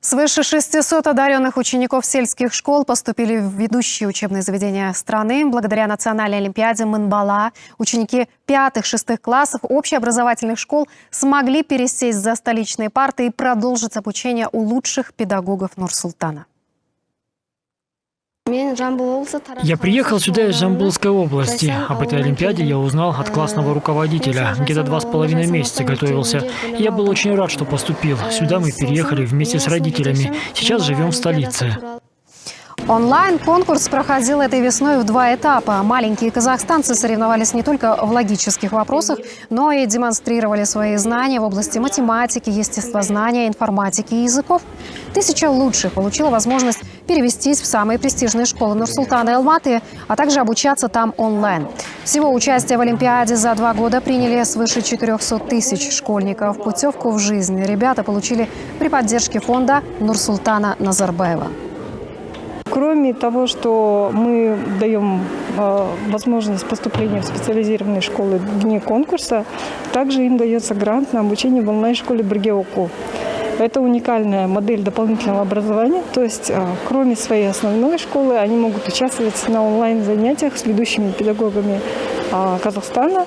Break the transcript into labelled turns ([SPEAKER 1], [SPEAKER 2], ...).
[SPEAKER 1] Свыше 600 одаренных учеников сельских школ поступили в ведущие учебные заведения страны. Благодаря национальной олимпиаде «Мын-бала» ученики 5-6 классов общеобразовательных школ смогли пересесть за столичные парты и продолжить обучение у лучших педагогов Нур-Султана.
[SPEAKER 2] Я приехал сюда из Жамбылской области. Об этой олимпиаде я узнал от классного руководителя. Где-то 2,5 месяца готовился. Я был очень рад, что поступил. Сюда мы переехали вместе с родителями. Сейчас живем в столице.
[SPEAKER 1] Онлайн-конкурс проходил этой весной в 2 этапа. Маленькие казахстанцы соревновались не только в логических вопросах, но и демонстрировали свои знания в области математики, естествознания, информатики и языков. 1000 лучших получила возможность перевестись в самые престижные школы Нур-Султана и Алматы, а также обучаться там онлайн. Всего участие в Олимпиаде за 2 года приняли свыше 400 тысяч школьников. Путевку в жизнь ребята получили при поддержке фонда Нур-Султана Назарбаева.
[SPEAKER 3] Кроме того, что мы даем возможность поступления в специализированные школы вне конкурса, также им дается грант на обучение в онлайн-школе «Бірге оқу». Это уникальная модель дополнительного образования. То есть, кроме своей основной школы, они могут участвовать на онлайн-занятиях с ведущими педагогами Казахстана.